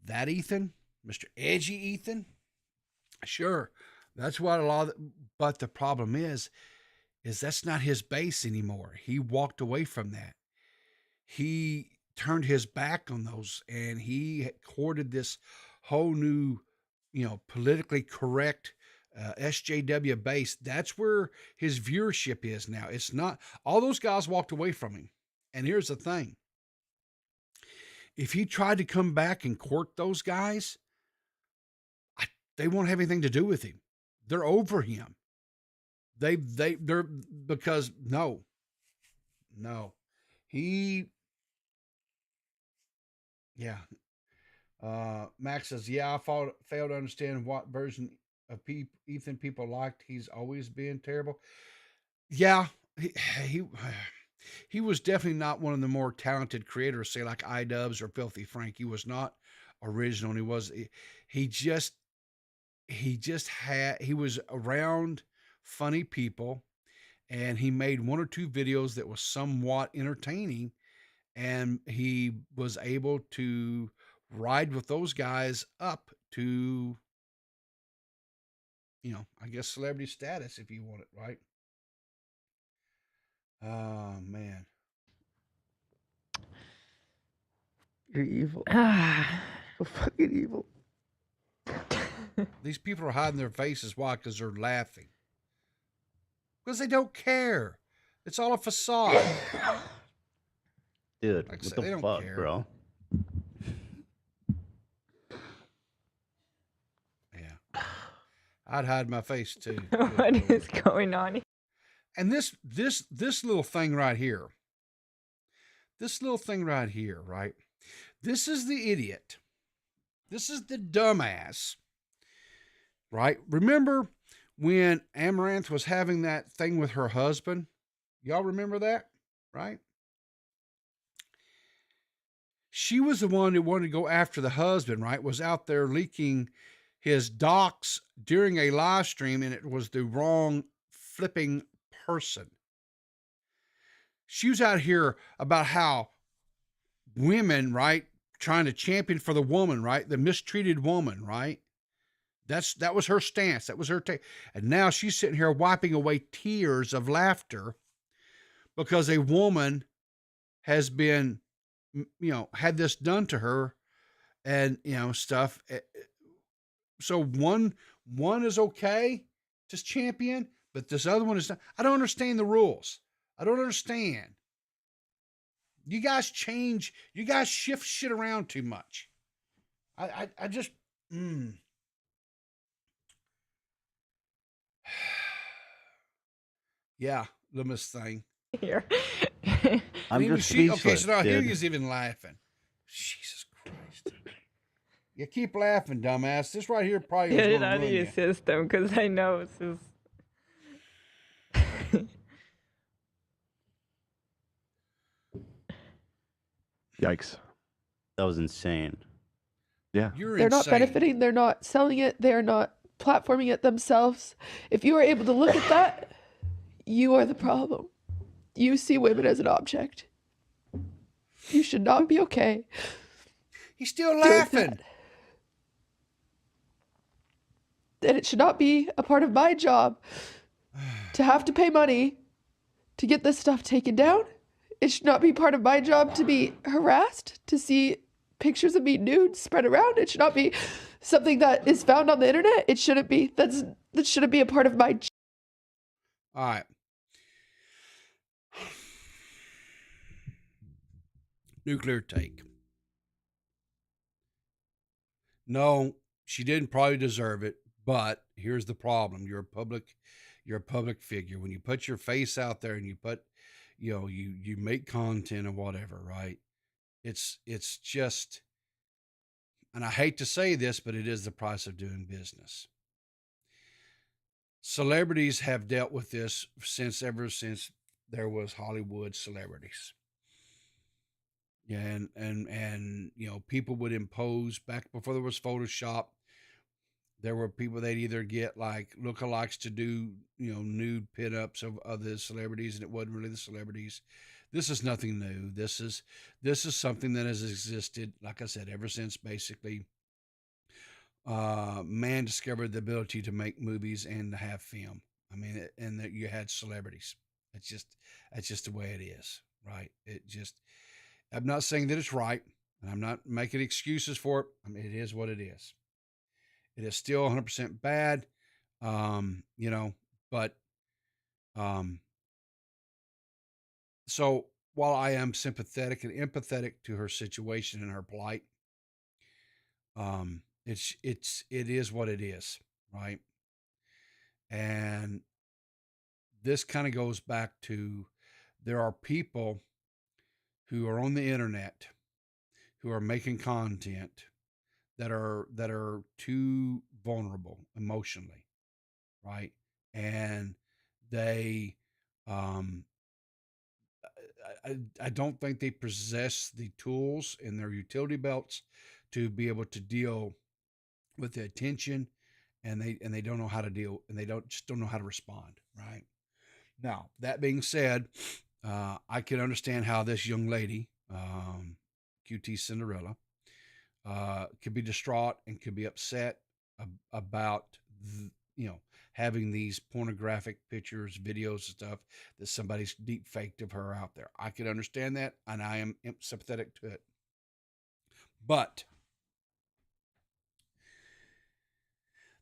That Ethan, Mr. Edgy Ethan. Sure. That's what a lot of, but the problem is that's not his base anymore. He walked away from that. He turned his back on those and he courted this whole new, politically correct SJW base. That's where his viewership is now. It's not, all those guys walked away from him. And here's the thing. If he tried to come back and court those guys, they won't have anything to do with him. They're over him. They're because no. He, yeah. Max says, yeah, I failed to understand what version of Ethan people liked. He's always been terrible. Yeah, he he was definitely not one of the more talented creators, say like iDubbbz or Filthy Frank. He was not original. And he just he was around funny people, and he made one or two videos that was somewhat entertaining, and he was able to ride with those guys up to, I guess celebrity status, if you want it, right? Oh man. You're evil. Ah. You're fucking evil. These people are hiding their faces. Why? Because they're laughing. Because they don't care. It's all a facade. Dude, Like I what said, they the don't fuck, care. bro? Yeah. I'd hide my face too. What is going on? And this little thing right here. Right? This is the idiot. This is the dumbass. Right? Remember when Amaranth was having that thing with her husband? Y'all remember that? Right? She was the one who wanted to go after the husband, right? Was out there leaking his docs during a live stream, and it was the wrong flipping person. She was out here about how women, right, trying to champion for the woman, right, the mistreated woman, right. That was her stance. That was her take. And now she's sitting here wiping away tears of laughter because a woman has been, had this done to her, and stuff. So one is okay to champion, but this other one is not. I don't understand the rules. I don't understand. You guys shift shit around too much. I just yeah, the Miss thing. Here. I'm even just okay, speechless, so now here dude. he's even laughing. Jesus Christ. You keep laughing, dumbass. This right here probably is Get it going to out of ruin your you. system, because I know this is. Yikes. That was insane. Yeah. You're They're insane. not benefiting, they're not selling it, they're not platforming it themselves. If you are able to look at that, you are the problem. You see women as an object. You should not be okay. He's still doing laughing. that. And it should not be a part of my job to have to pay money to get this stuff taken down. It should not be part of my job to be harassed, to see pictures of me nude spread around. It should not be something that is found on the internet. It shouldn't be. That shouldn't be a part of my job. All right. Nuclear take. No, she didn't probably deserve it, but here's the problem. You're a public figure. When you put your face out there and you put, you make content or whatever, right? It's just, and I hate to say this, but it is the price of doing business. Celebrities have dealt with this ever since there was Hollywood celebrities. Yeah, and people would impose back before there was Photoshop. There were people they'd either get like lookalikes to do, nude pinups of other celebrities, and it wasn't really the celebrities. This is nothing new. This is something that has existed, like I said, ever since basically man discovered the ability to make movies and to have film. I mean, and that you had celebrities. That's just the way it is, right? I'm not saying that it's right, and I'm not making excuses for it. I mean, it is what it is. It is still 100% bad, but so while I am sympathetic and empathetic to her situation and her plight, it is what it is, right? And this kind of goes back to there are people who are on the internet, who are making content that are too vulnerable emotionally, right? And they, um, I don't think they possess the tools in their utility belts to be able to deal with the attention, and they don't know how to deal, and they don't know how to respond, right? Now, that being said, I can understand how this young lady, QT Cinderella, could be distraught and could be upset about you know, having these pornographic pictures, videos, and stuff that somebody's deep faked of her out there. I can understand that, and I am sympathetic to it. But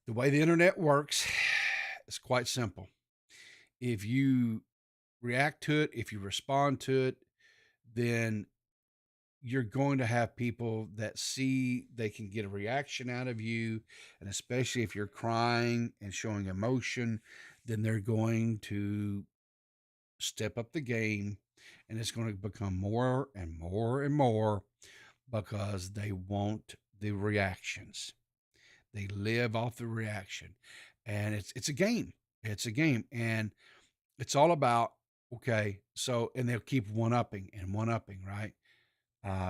the way the internet works is quite simple. If you react to it, if you respond to it, then you're going to have people that see they can get a reaction out of you. And especially if you're crying and showing emotion, then they're going to step up the game, and it's going to become more and more and more because they want the reactions. They live off the reaction. And it's a game. It's a game. And it's all about, okay, so, and they'll keep one upping and one upping, right?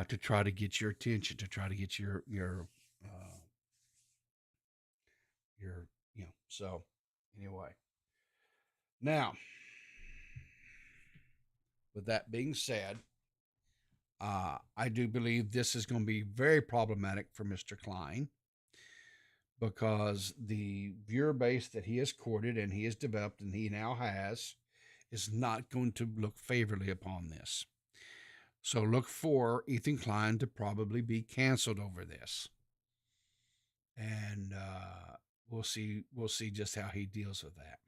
To try to get your attention, to try to get your, so anyway. Now, with that being said, I do believe this is going to be very problematic for Mr. Klein, because the viewer base that he has courted and he has developed and he now has is not going to look favorably upon this. So look for Ethan Klein to probably be canceled over this. And we'll see just how he deals with that.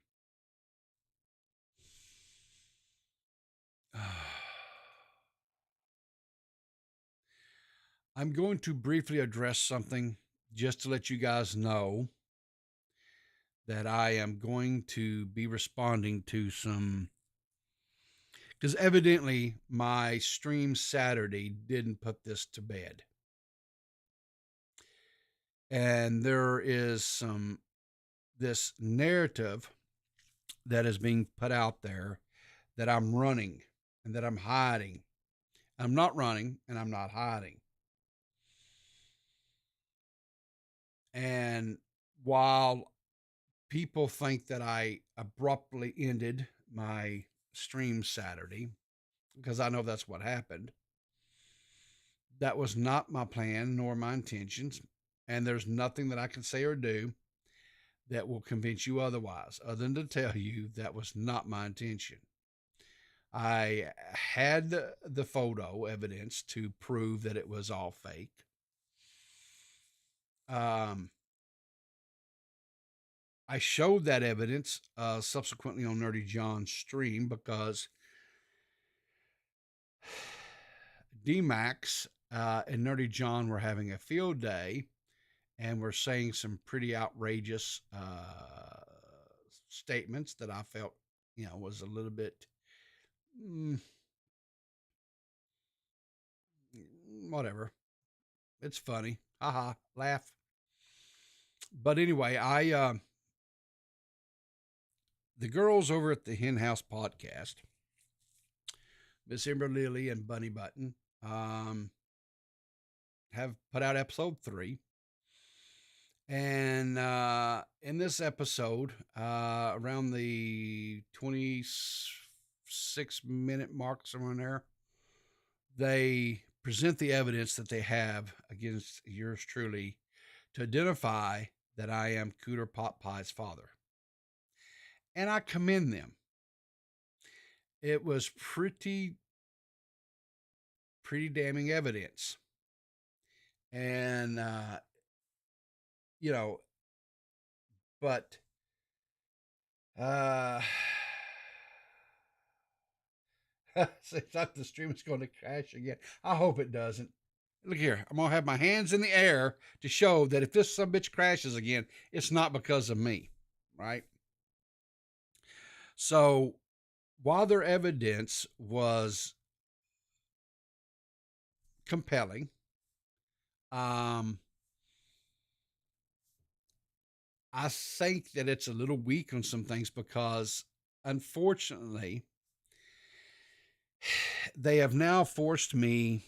I'm going to briefly address something just to let you guys know that I am going to be responding to some, because evidently my stream Saturday didn't put this to bed. And there is this narrative that is being put out there that I'm running and that I'm hiding. I'm not running and I'm not hiding. And while people think that I abruptly ended my stream Saturday, because I know that's what happened, that was not my plan nor my intentions. And there's nothing that I can say or do that will convince you otherwise, other than to tell you that was not my intention. I had the photo evidence to prove that it was all fake. I showed that evidence subsequently on Nerdy John's stream, because D-Max and Nerdy John were having a field day and were saying some pretty outrageous statements that I felt, was a little bit, whatever. It's funny. Haha, laugh. But anyway, the girls over at the Hen House podcast, Miss Ember Lily and Bunny Button, have put out episode 3. And in this episode, around the 26-minute mark, somewhere in there, they present the evidence that they have against yours truly to identify that I am Cooter Pot Pie's father. And I commend them. It was pretty damning evidence. And, but, it's not the stream is going to crash again. I hope it doesn't. Look here, I'm going to have my hands in the air to show that if this subbitch crashes again, it's not because of me, right? So while their evidence was compelling. I think that it's a little weak on some things because, unfortunately, they have now forced me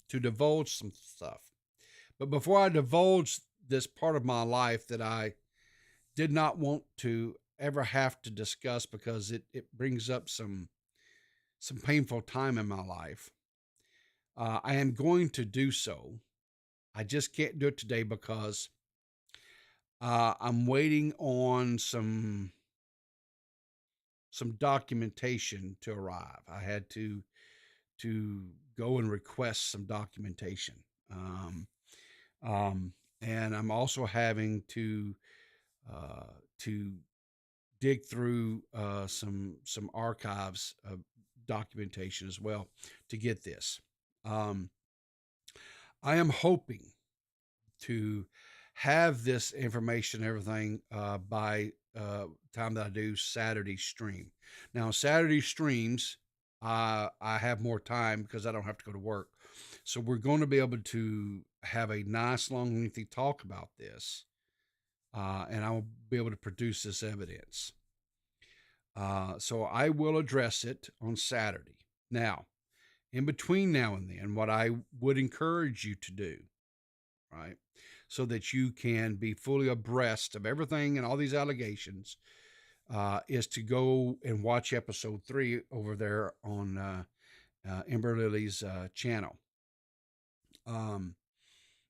to divulge some stuff. But before I divulge this part of my life that I did not want to ever have to discuss because it brings up some painful time in my life, I am going to do so. I just can't do it today because I'm waiting on some documentation to arrive. I had to go and request some documentation. And I'm also having to dig through some archives of documentation as well to get this. I am hoping to have this information and everything by time that I do Saturday stream. Now, Saturday streams, I have more time because I don't have to go to work. So we're going to be able to have a nice, long, lengthy talk about this. And I will be able to produce this evidence. So I will address it on Saturday. Now, in between now and then, what I would encourage you to do, right, so that you can be fully abreast of everything and all these allegations, is to go and watch episode 3 over there on Ember Lily's channel,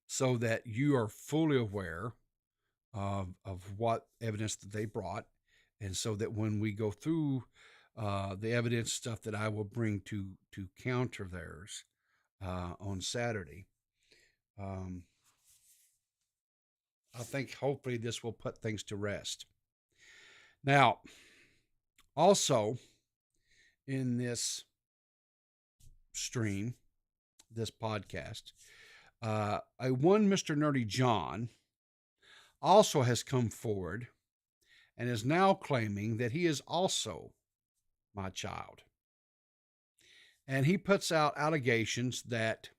so that you are fully aware of what evidence that they brought, and so that when we go through the evidence stuff that I will bring to counter theirs on Saturday, I think hopefully this will put things to rest. Now, also in this stream, this podcast, a one Mr. Nerdy John also has come forward and is now claiming that he is also my child. And he puts out allegations that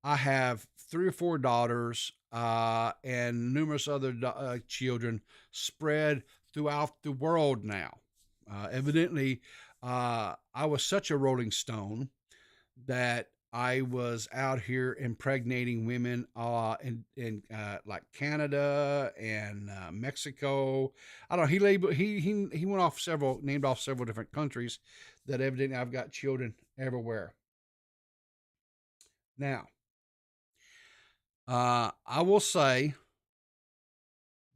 I have 3 or 4 daughters and numerous other children spread throughout the world now. Evidently, I was such a rolling stone that I was out here impregnating women in like Canada and Mexico. I don't know. He went off named off several different countries that evidently I've got children everywhere. Now, I will say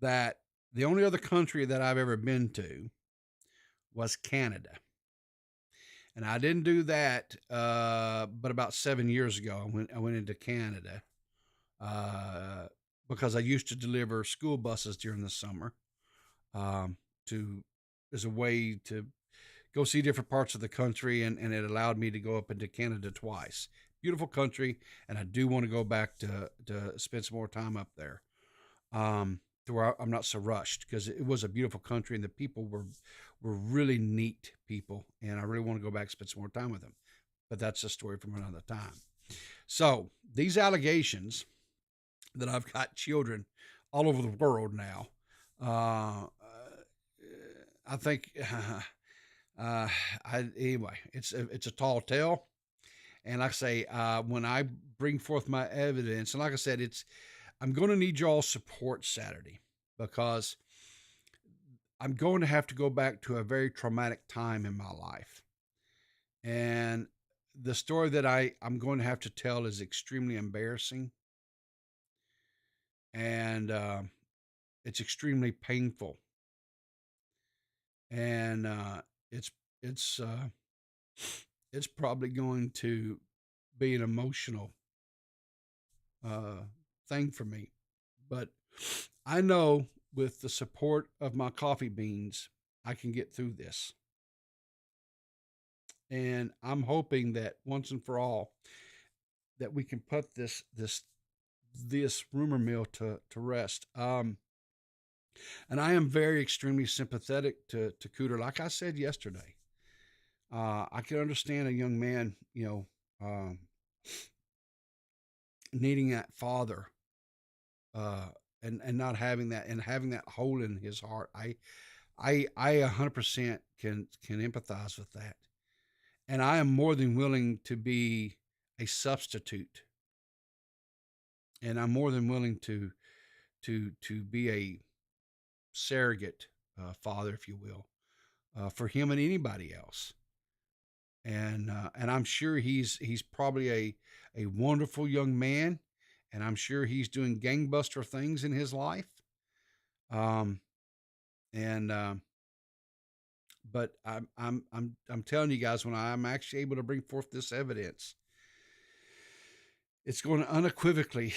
that the only other country that I've ever been to was Canada. And I didn't do that, but about 7 years ago, I went into Canada because I used to deliver school buses during the summer as a way to go see different parts of the country, and it allowed me to go up into Canada twice. Beautiful country, and I do want to go back to spend some more time up there, to where I'm not so rushed, because it was a beautiful country and the people were really neat people, and I really want to go back and spend some more time with them. But that's a story from another time. So these allegations that I've got children all over the world now, I think, anyway, it's a tall tale. And like I say, when I bring forth my evidence, and like I said, I'm going to need y'all's support Saturday, because I'm going to have to go back to a very traumatic time in my life. And the story that I'm going to have to tell is extremely embarrassing. And it's extremely painful. And it's probably going to be an emotional thing for me. But I know with the support of my coffee beans, I can get through this. And I'm hoping that once and for all, that we can put this rumor mill to rest. And I am very extremely sympathetic to Cooter. Like I said yesterday, I can understand a young man, needing that father, and not having that, and having that hole in his heart. I 100% can empathize with that, and I am more than willing to be a substitute, and I'm more than willing to be a surrogate father, if you will, for him and anybody else. And I'm sure he's probably a wonderful young man, and I'm sure he's doing gangbuster things in his life. Um, and But I'm telling you guys, when I'm actually able to bring forth this evidence, it's going to unequivocally,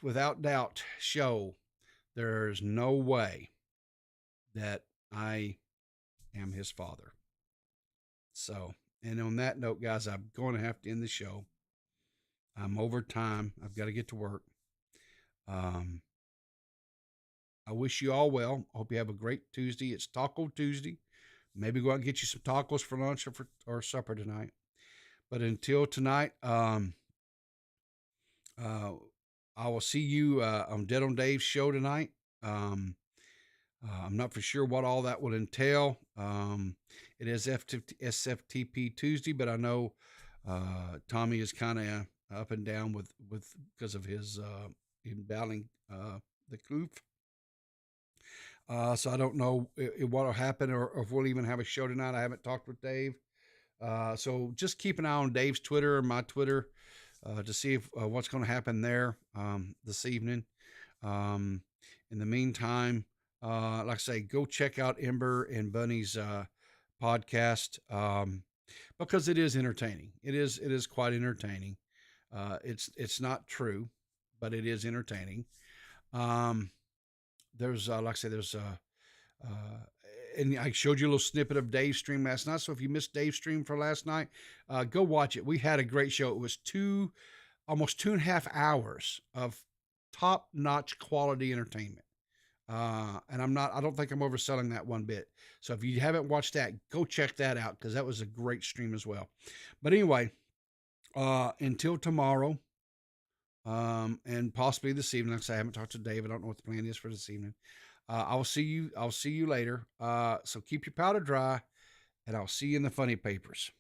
without doubt, show there's no way that I am his father. So, and on that note, guys, I'm going to have to end the show. I'm over time. I've got to get to work. I wish you all well. I hope you have a great Tuesday. It's Taco Tuesday. Maybe go out and get you some tacos for lunch or supper tonight. But until tonight, I will see you on Dead on Dave's show tonight. I'm not for sure what all that will entail. It is SFTP Tuesday, but I know Tommy is kind of up and down with because of his him battling the coof. So I don't know what will happen, or if we'll even have a show tonight. I haven't talked with Dave. So just keep an eye on Dave's Twitter and my Twitter to see if what's going to happen there this evening. In the meantime, like I say, go check out Ember and Bunny's podcast because it is entertaining. It is quite entertaining. It's not true, but it is entertaining. There's like I say, there's and I showed you a little snippet of Dave's stream last night. So if you missed Dave's stream for last night, go watch it. We had a great show. It was almost 2.5 hours of top-notch quality entertainment. And I don't think I'm overselling that one bit. So if you haven't watched that, go check that out, because that was a great stream as well. But anyway, until tomorrow, and possibly this evening. Like I say, I haven't talked to Dave. I don't know what the plan is for this evening. I'll see you later. So keep your powder dry, and I'll see you in the funny papers.